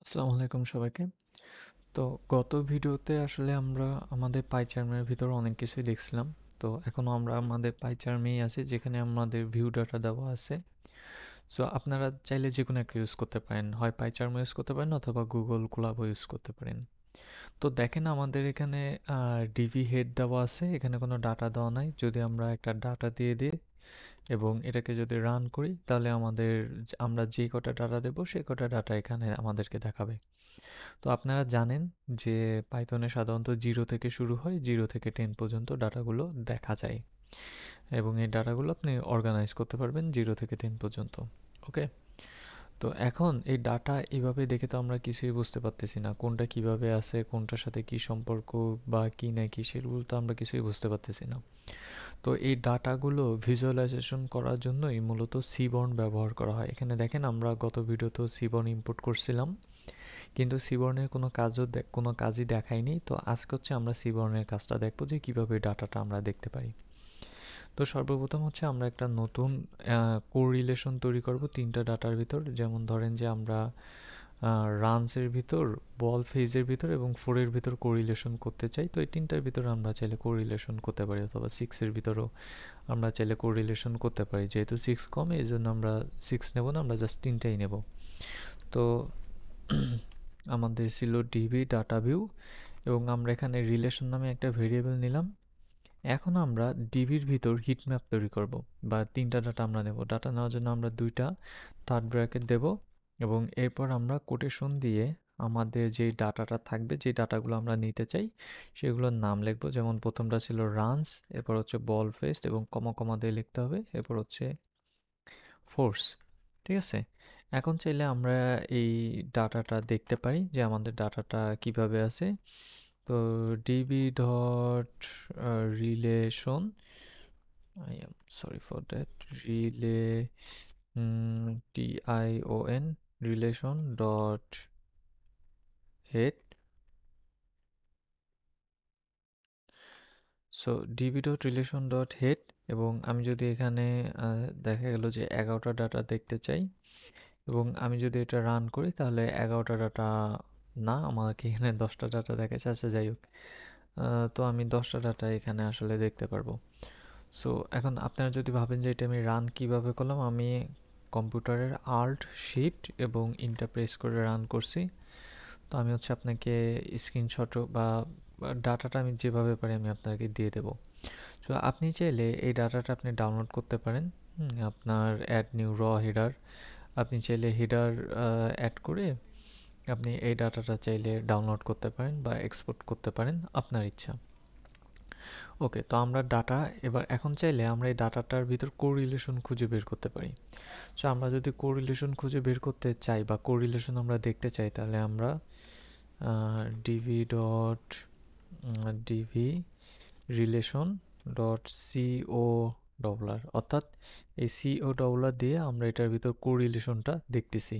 আসসালামু আলাইকুম সবাইকে। তো গত ভিডিওতে আসলে আমরা আমাদের পাই চার্মের ভিতর অনেক কিছুই দেখছিলাম। তো এখনও আমরা আমাদের পাই চার্মেই আছি, যেখানে আমাদের ভিউ ডাটা দেওয়া আছে। সো আপনারা চাইলে যে কোনো একটা ইউজ করতে পারেন, হয় পাই চার্ম ইউজ করতে পারেন অথবা গুগল কোলাবও ইউজ করতে পারেন। তো দেখেন আমাদের এখানে ডিভি হেড দেওয়া আছে, এখানে কোনো ডাটা দেওয়া নাই। যদি আমরা একটা ডাটা দিয়ে দিই এবং এটাকে যদি রান করি, তাহলে আমরা যে কটা ডাটা দেবো সেই কটা ডাটা এখানে আমাদেরকে দেখাবে। তো আপনারা জানেন যে পাইথনে সাধারণত 0 থেকে শুরু হয়, 0 থেকে 10 পর্যন্ত ডাটাগুলো দেখা যায় এবং এই ডাটাগুলো আপনি অর্গানাইজ করতে পারবেন 0 থেকে 10 পর্যন্ত। ওকে, তো এখন এই ডাটা এইভাবে দেখে তো আমরা কিছুই বুঝতে পারতেছি না কোনটা কিভাবে আছে, কোনটার সাথে কি সম্পর্ক বা কি না কি, সেগুলো তো আমরা কিছুই বুঝতে পারতেছি না। তো এই ডাটাগুলো ভিজুয়ালাইজেশন করার জন্যই মূলত সিবর্ন ব্যবহার করা হয়। এখানে দেখেন আমরা গত ভিডিওতেও সিবর্ন ইম্পোর্ট করছিলাম, কিন্তু সিবর্নের কোনো কাজই দেখায়নি। তো আজকে হচ্ছে আমরা সিবর্নের কাজটা দেখবো যে কীভাবে ডাটাটা আমরা দেখতে পারি। তো সর্বপ্রথম হচ্ছে আমরা একটা নতুন কোরিলেশন তৈরি করব তিনটা ডাটার ভিতর। যেমন ধরেন যে আমরা রানসের ভিতর, বল ফেজের ভিতর এবং ফোরের ভিতর কোরিলেশন করতে চাই। তো এই তিনটার ভিতর আমরা চাইলে কোরিলেশন করতে পারি, অথবা সিক্সের ভিতরেও আমরা চাইলে কোরিলেশন করতে পারি। যেহেতু সিক্স কম, এই জন্য আমরা সিক্স নেব না, আমরা জাস্ট তিনটাই নেব। তো আমাদের ছিল ডিবি ডাটা ভিউ এবং আমরা এখানে রিলেশন নামে একটা ভেরিয়েবল নিলাম। এখন আমরা ডিবির ভিতর হিট ম্যাপ তৈরি করব, বা তিনটা ডাটা আমরা নেব। ডাটা নেওয়ার জন্য আমরা দুইটা থার্ড ব্র্যাকেট দেব এবং এরপর আমরা কোটেশন দিয়ে আমাদের যে ডাটাটা থাকবে, যে ডাটাগুলো আমরা নিতে চাই সেগুলোর নাম লিখব। যেমন প্রথমটা ছিল রানস, এরপর হচ্ছে বল ফেস্ট এবং কমা কমা দিয়ে লিখতে হবে, এরপর হচ্ছে ফোর্স। ঠিক আছে, এখন চাইলে আমরা এই ডাটাটা দেখতে পারি যে আমাদের ডাটাটা কিভাবে আছে। তো DB dot relation, I am sorry for that, relay TION relation dot head. So DB dot relation dot head, এবং আমি যদি এখানে দেখা গেল যে 11টা ডাটা দেখতে চাই এবং আমি যদি এটা রান করি, তাহলে 11টা ডাটা না, আমাকে এখানে 10টা ডাটা দেখাচ্ছে। আচ্ছা, যাই হোক, তো আমি 10টা ডাটা এখানে আসলে দেখতে পারবো। সো এখন আপনারা যদি ভাবেন যে এটা আমি রান কিভাবে করলাম, আমি কম্পিউটারের আল্ট শিফট এবং ইন্টার প্রেস করে রান করছি। তো আমি হচ্ছে আপনাকে স্ক্রিনশট বা ডাটাটা আমি যেভাবে পারি আমি আপনাকে দিয়ে দেবো। সো আপনি চাইলে এই ডাটাটা আপনি ডাউনলোড করতে পারেন। আপনার অ্যাড নিউ র হেডার, আপনি চাইলে হেডার অ্যাড করে আপনি এই ডাটাটা চাইলে ডাউনলোড করতে পারেন বা এক্সপোর্ট করতে পারেন, আপনার ইচ্ছা। ওকে, তো আমরা এখন চাইলে আমরা এই ডাটাটার ভিতর কোরিলেশন খুঁজে বের করতে পারি। সো আমরা যদি কোরিলেশন খুঁজে বের করতে চাই বা কোরিলেশন আমরা দেখতে চাই, তাহলে আমরা DV dot DV relation dot CO ডবলার, অর্থাৎ এই সিও ডবলার দিয়ে আমরা এটার ভিতর কোরিলেশনটা দেখতেছি।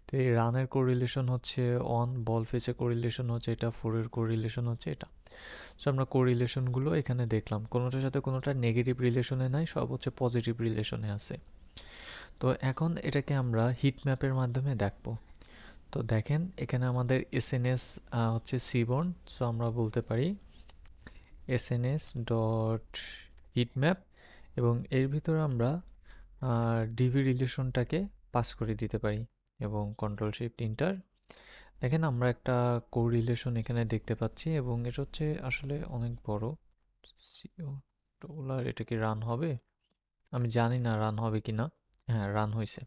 তো এই রানের কোরিলেশন হচ্ছে অন, বল ফেসের কোরিলেশন হচ্ছে এটা, ফোরের কোরিলেশন হচ্ছে এটা। সো আমরা কোরিলেশনগুলো এখানে দেখলাম, কোনোটার সাথে কোনোটা নেগেটিভ রিলেশনে নাই, সব হচ্ছে পজিটিভ রিলেশনে আছে। তো এখন এটাকে আমরা হিট ম্যাপের মাধ্যমে দেখব। তো দেখেন এখানে আমাদের এসএনএস হচ্ছে সিবর্ন। সো আমরা বলতে পারি এসএনএস ডট হিট ম্যাপ এবং এর ভিতরে আমরা ডিভি রিলেশনটাকে পাস করে দিতে পারি এবং কন্ট্রোল শিফট ইন্টার। দেখেন আমরা একটা কোরিলেশন এখানে দেখতে পাচ্ছি এবং এটা হচ্ছে আসলে অনেক বড়। সিও ডলার, এটা কি রান হবে? আমি জানি না রান হবে কি না। হ্যাঁ, রান হয়েছে।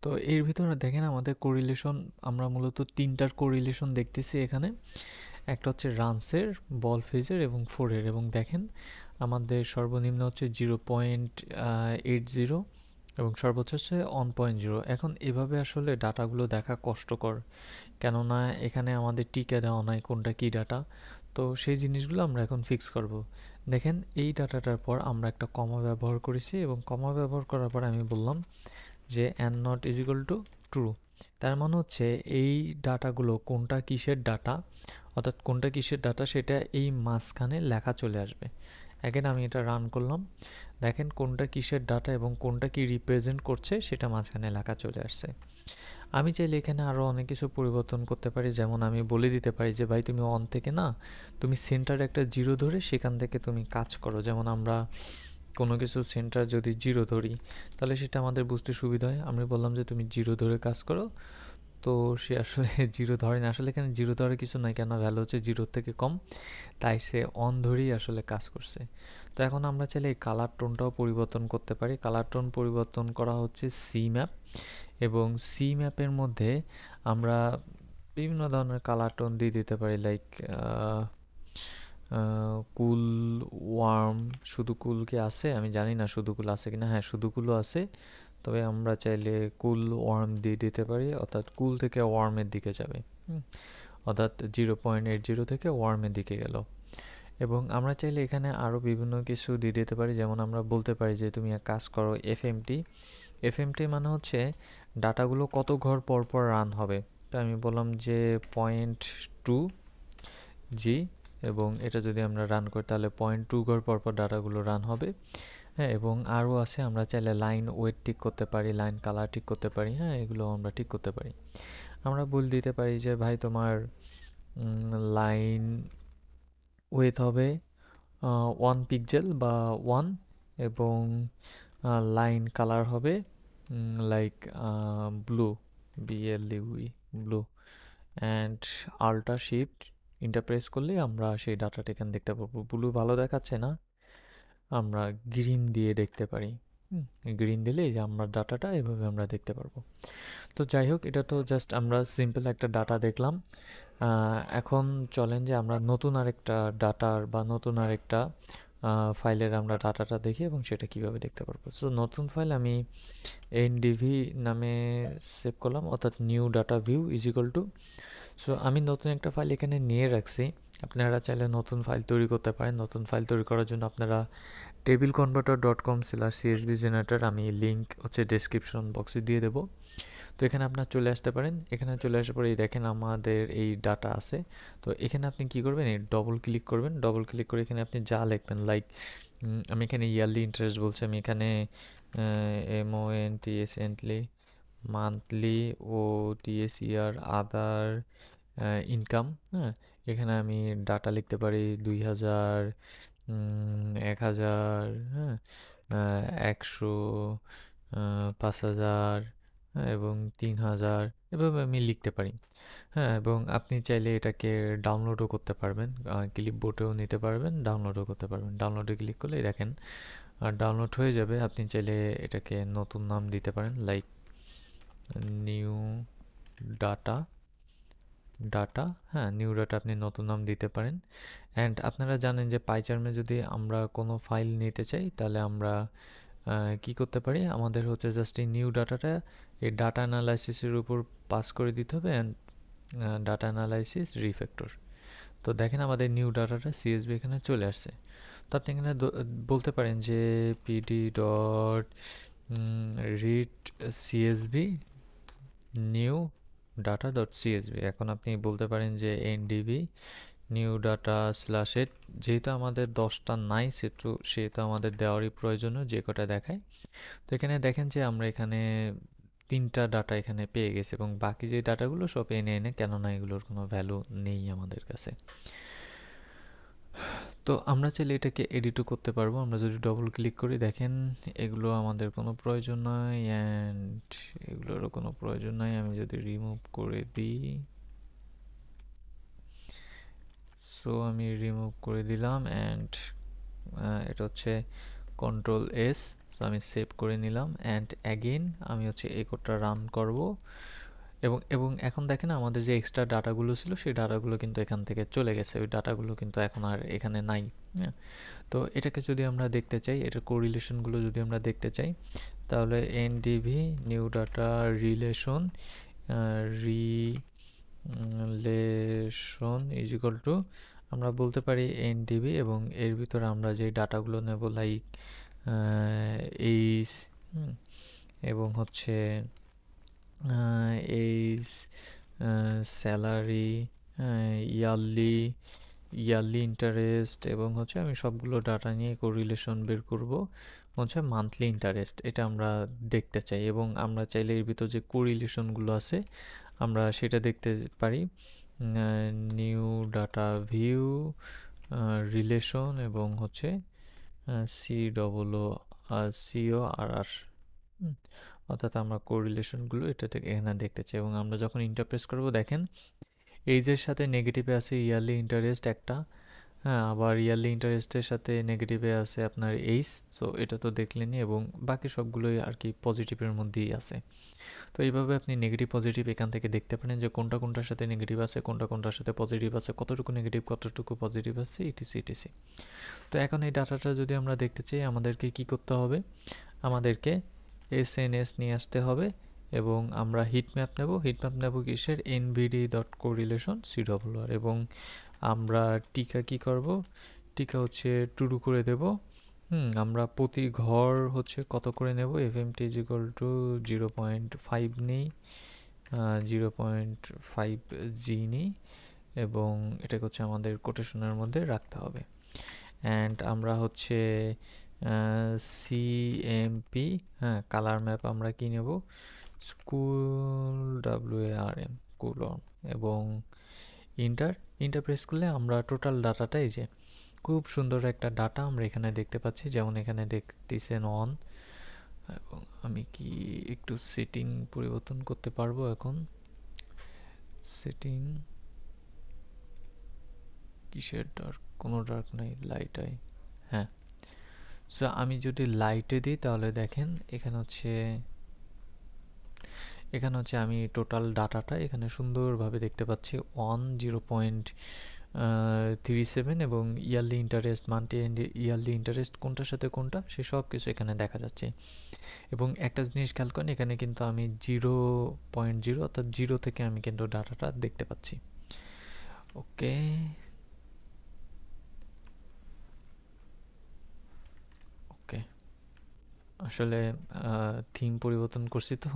তো এর ভিতরে দেখেন আমাদের কোরিলেশন, আমরা মূলত তিনটার কোরিলেশন দেখতেছি এখানে। একটা হচ্ছে রানসের, বল ফেজের এবং ফোরের, এবং দেখেন আমাদের সর্বনিম্ন হচ্ছে 0.80 এবং সর্বোচ্চ হচ্ছে 1.0। এখন এভাবে আসলে ডাটাগুলো দেখা কষ্টকর, কেননা এখানে আমাদের টিকা দেওয়া নাই কোনটা কী ডাটা। তো সেই জিনিসগুলো আমরা এখন ফিক্স করব। দেখেন এই ডাটাটার পর আমরা একটা কমা ব্যবহার করেছি এবং কমা ব্যবহার করার পর আমি বললাম যে and not is equal two true. তার মানে হচ্ছে এই ডাটাগুলো কোনটা কিসের ডাটা, অর্থাৎ কোনটা কিসের ডাটা সেটা এই মাঝখানে লেখা চলে আসবে। অ্যাগেন আমি এটা রান করলাম, দেখেন কোনটা কিসের ডাটা এবং কোনটা কি রিপ্রেজেন্ট করছে সেটা মাঝখানে লেখা চলে আসছে। আমি চাইলে এখানে আরও অনেক কিছু পরিবর্তন করতে পারি, যেমন আমি বলে দিতে পারি যে ভাই তুমি অন থেকে না, তুমি সেন্টার একটা জিরো ধরে সেখান থেকে তুমি কাজ করো। যেমন আমরা কোনো কিছু সেন্টার যদি জিরো ধরি তাহলে সেটা আমাদের বুঝতে সুবিধা হয়। আমি বললাম যে তুমি জিরো ধরে কাজ করো, তো সে আসলে জিরো ধরে না। আসলে এখানে জিরো ধরে কিছু নাই, কেন ভ্যালু হচ্ছে জিরোর থেকে কম, তাই সে অন ধরেই আসলে কাজ করছে। তো এখন আমরা চাইলে এই কালার টোনটাও পরিবর্তন করতে পারি। কালার টোন পরিবর্তন করা হচ্ছে সি ম্যাপ, এবং সি ম্যাপের মধ্যে আমরা বিভিন্ন ধরনের কালার টোন দিয়ে দিতে পারি, লাইক কুল, ওয়ার্ম। শুধু কুল কি আছে আমি জানি না, শুধু কুল আছে কিনা, হ্যাঁ শুধু কুলও আছে। তবে আমরা চাইলে কুল ওয়ার্ম দিয়ে দিতে পারি, অর্থাৎ কুল থেকে ওয়ার্মের দিকে যাবে। অর্থাৎ 0.80 থেকে ওয়ার্মের দিকে গেল। এবং আমরা চাইলে এখানে আরও বিভিন্ন কিছু দিয়ে দিতে পারি, যেমন আমরা বলতে পারি যে তুমি এক কাজ করো এফএমটি। এফএমটি মানে হচ্ছে ডাটাগুলো কত ঘর পর পর রান হবে। তো আমি বললাম যে 0.2 জি, এবং এটা যদি আমরা রান করি তাহলে 0.2 ঘর পর পর ডাটাগুলো রান হবে। হ্যাঁ, এবং আরও আছে, আমরা চাইলে লাইন ওয়েট ঠিক করতে পারি, লাইন কালার ঠিক করতে পারি। হ্যাঁ, এগুলো আমরা ঠিক করতে পারি। আমরা বলে দিতে পারি যে ভাই তোমার লাইন উইথ হবে 1 পিক্সেল বা 1, এবং লাইন কালার হবে like blue, B L U E, blue. And ultra shift enter press করলে আমরা সেই ডাটাটা এখানে দেখতে পারবো। ব্লু ভালো দেখাচ্ছে না, আমরা গ্রিন দিয়ে দেখতে পারি। গ্রিন দিলে এই যে আমরা ডাটাটা এভাবে আমরা দেখতে পারবো। তো যাই হোক, এটা তো জাস্ট আমরা সিম্পল একটা ডাটা দেখলাম। এখন চলেন যে আমরা নতুন আরেকটা ডাটার বা নতুন আরেকটা ফাইলের আমরা ডাটাটা দেখি এবং সেটা কিভাবে দেখতে পারবো। সো নতুন ফাইল আমি এনডিভি নামে সেভ করলাম, অর্থাৎ new data view is equal two. So আমি নতুন একটা ফাইল এখানে নিয়ে রাখছি। আপনারা চাইলে নতুন ফাইল তৈরি করতে পারেন। নতুন ফাইল তৈরি করার জন্য আপনারা tableconverter.com/csv জেনারেটর, আমি লিঙ্ক হচ্ছে ডেসক্রিপশন বক্সে দিয়ে দেবো। তো এখানে আপনার চলে আসতে পারেন। এখানে চলে আসার পরে দেখেন আমাদের এই ডাটা আছে। তো এখানে আপনি কি করবেন, এই ডবল ক্লিক করবেন। ডবল ক্লিক করে এখানে আপনি যা লিখবেন, লাইক আমি এখানে ইয়ারলি ইন্টারেস্ট বলছি, আমি এখানে MONTSENTলি, মান্থলি, OTSER, আদার ইনকাম। হ্যাঁ, এখানে আমি ডাটা লিখতে পারি 2000, 1000, হ্যাঁ, 100, 5000, হ্যাঁ, এবং 3000, এভাবে আমি লিখতে পারি। হ্যাঁ, এবং আপনি চাইলে এটাকে ডাউনলোডও করতে পারবেন, ক্লিপবোর্ডেও নিতে পারবেন, ডাউনলোডও করতে পারবেন। ডাউনলোডে ক্লিক করলে দেখেন আর ডাউনলোড হয়ে যাবে। আপনি চাইলে এটাকে নতুন নাম দিতে পারেন, লাইক নিউ ডাটা, হ্যাঁ নিউ ডাটা আপনি নতুন নাম দিতে পারেন। অ্যান্ড আপনারা জানেন যে পাইচার্মে যদি আমরা কোনো ফাইল নিতে চাই তাহলে আমরা কি করতে পারি, আমাদের হচ্ছে জাস্ট এই নিউ ডাটাটা এই ডাটা অ্যানালাইসিসের উপর পাস করে দিতে হবে, অ্যান্ড ডাটা অ্যানালাইসিস রিফ্যাক্টর। তো দেখেন আমাদের নিউ ডাটাটা সিএসভি এখানে চলে আসছে। তো আপনি এখানে বলতে পারেন যে PD dot read CSV new data dot CSV. এখন আপনি বলতে পারেন যে এনডিবি নিউ ডাটা /8, যেহেতু আমাদের 10টা নাই সেহেতু আমাদের দেওয়ারই প্রয়োজনীয় যে কটা দেখায়। তো এখানে দেখেন যে আমরা এখানে 3টা ডাটা এখানে পেয়ে গেছি, এবং বাকি যে ডাটাগুলো সব এনে এনে, কেননা এগুলোর কোনো ভ্যালু নেই আমাদের কাছে। তো আমরা চাইলে এটাকে এডিটও করতে পারবো। আমরা যদি ডবল ক্লিক করি দেখেন এগুলো আমাদের কোনো প্রয়োজন নয়, অ্যান্ড এগুলোরও কোনো প্রয়োজন নাই। আমি যদি রিমুভ করে দিই, সো আমি রিমুভ করে দিলাম, অ্যান্ড এটা হচ্ছে Ctrl+S। সো আমি সেভ করে নিলাম, অ্যান্ড অ্যাগেন আমি হচ্ছে এই কোডটা রান করব, এবং এখন দেখেন আমাদের যে এক্সট্রা ডাটাগুলো ছিল সেই ডাটাগুলো কিন্তু এখান থেকে চলে গেছে, ওই ডাটাগুলো কিন্তু এখন আর এখানে নাই। হ্যাঁ, তো এটাকে যদি আমরা দেখতে চাই, এটার কোরিলেশনগুলো যদি আমরা দেখতে চাই, তাহলে NDV new data relation is equal to, আমরা বলতে পারি এনডিবি, এবং এর ভিতরে আমরা যে ডাটাগুলো নেব, লাইক এইজ, এবং হচ্ছে এইজ, স্যালারি, ইয়ারলি, ইন্টারেস্ট, এবং হচ্ছে আমি সবগুলো ডাটা নিয়ে কোরিলেশন বের করব হচ্ছে মান্থলি ইন্টারেস্ট, এটা আমরা দেখতে চাই এবং আমরা চাইলে এর ভিতর যে কোরিলেশনগুলো আছে আমরা সেটা দেখতে পারি। নিউ ডাটা ভিউ, রিলেশন এবং হচ্ছে সি ডবল ও সিও আর আর, অর্থাৎ আমরা কোরিলেশনগুলো এটা থেকে এখানে দেখতে চাই এবং আমরা যখন ইন্টারপ্রেস করব দেখেন এইজের সাথে নেগেটিভে আছে ইয়ারলি ইন্টারেস্ট একটা, হ্যাঁ, আবার ইয়ারলি ইন্টারেস্টের সাথে নেগেটিভে আছে আপনার এইস। সো এটা তো দেখলেনই এবং বাকি সবগুলোই আর কি পজিটিভের মধ্যেই আছে। তো এইভাবে আপনি নেগেটিভ পজিটিভ এখান থেকে দেখতে পারেন যে কোনটা কোনটার সাথে নেগেটিভ আছে, কোনটা কোনটার সাথে পজিটিভ আছে, কতটুকু নেগেটিভ কতটুকু পজিটিভ আছে, ইটিসি ইটিসি। তো এখন এই ডাটাটা যদি আমরা দেখতে চাই আমাদেরকে কি করতে হবে, আমাদেরকে এসএনএস নিয়ে আসতে হবে এবং আমরা হিটম্যাপ নেব। হিটম্যাপ নেব কিসের, এনভিডি ডট কোরিলেশন সিডব্লিউআর, এবং আমরা টিকা কি করব, টিকা হচ্ছে টুডু করে দেব। আমরা প্রতি ঘর হচ্ছে কত করে নেব, এফএমটি ইজ ইকুয়াল টু 0.5 নিই, 0.5 জি নিই এবং এটাকে হচ্ছে আমাদের কোটেশনের মধ্যে রাখতে হবে। অ্যান্ড আমরা হচ্ছে সিএমপি, হ্যাঁ, কালার ম্যাপ আমরা কি নেব, স্কুল ডাব্লিউএআরএম কুলন, এবং ইন্টার ইন্টার প্রেস করলে আমরা টোটাল ডাটাটা, এই যে খুব সুন্দর একটা ডাটা আমরা এখানে দেখতে পাচ্ছি, যেমন এখানে দেখতেছেন অন। এবং আমি কি একটু সেটিং পরিবর্তন করতে পারবো এখন, সেটিং কিসের ডার্ক, কোনো ডার্ক নাই, লাইট আই, হ্যাঁ। সো আমি যদি লাইটে দিই তাহলে দেখেন এখানে হচ্ছে আমি টোটাল ডাটাটা এখানে সুন্দরভাবে দেখতে পাচ্ছি। অন 0.37 এবং yearly interest, monthly yearly interest কোনটার সাথে কোনটা সে সব কিছু এখানে দেখা যাচ্ছে। এবং একটা জিনিস খেয়াল করেন, এখানে কিন্তু আমি 0.0 অর্থাৎ 0 থেকে আমি কিন্তু ডাটাটা দেখতে পাচ্ছি। ওকে, ওকে, আসলে থিম পরিবর্তন করছি তো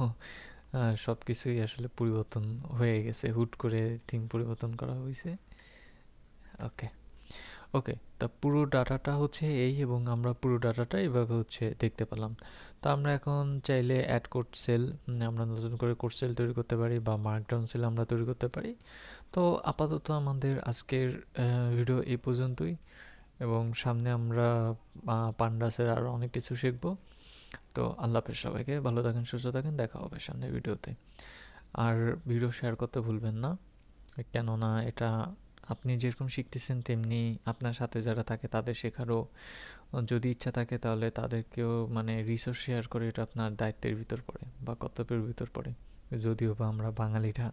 সব কিছুই আসলে পরিবর্তন হয়ে গেছে, হুট করে থিম পরিবর্তন করা হয়েছে। ওকে, ওকে, তা পুরো ডাটাটা হচ্ছে এই, এবং আমরা পুরো ডাটাটা এইভাবে হচ্ছে দেখতে পেলাম। তো আমরা এখন চাইলে অ্যাড কোড সেল, আমরা নতুন করে কোড সেল তৈরি করতে পারি বা মার্কডাউন সেল আমরা তৈরি করতে পারি। তো আপাতত আমাদের আজকের ভিডিও এই পর্যন্তই, এবং সামনে আমরা পান্ডাসের আরও অনেক কিছু শিখবো। তো আল্লাহ হাফেজ, সবাইকে ভালো থাকেন, সুস্থ থাকেন, দেখা হবে সামনের ভিডিওতে। আর ভিডিও শেয়ার করতে ভুলবেন না, কেননা এটা আপনি যেরকম শিখতেছেন তেমনি আপনার সাথে যারা থাকে তাদের শেখারও যদি ইচ্ছা থাকে তাহলে তাদেরকেও মানে রিসোর্স শেয়ার করে, এটা আপনার দায়িত্বের ভিতর পড়ে বা কর্তব্যের ভিতর পড়ে। যদিও বা আমরা বাঙালিরা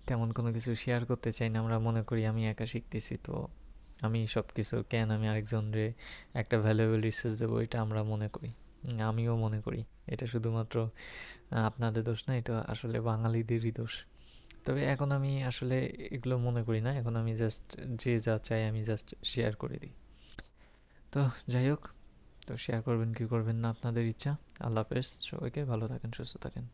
তেমন কোনো কিছু শেয়ার করতে চাই না, আমরা মনে করি আমি একা শিখতেছি তো আমি সব কিছু কেন আমি আরেকজনরে একটা ভ্যালুয়েবল রিসোর্স দেবো, এটা আমরা মনে করি। আমিও মনে করি এটা শুধুমাত্র আপনাদের দোষ না, এটা আসলে বাঙালিদেরই দোষ। তবে এখন আমি আসলে এগুলো মনে করি না, এখন আমি জাস্ট যে যা চাই আমি জাস্ট শেয়ার করে দিই। তো যাই হোক, তো শেয়ার করবেন কি করবেন না আপনাদের ইচ্ছা। আল্লাহ হাফেজ, সবাইকে ভালো থাকেন, সুস্থ থাকেন।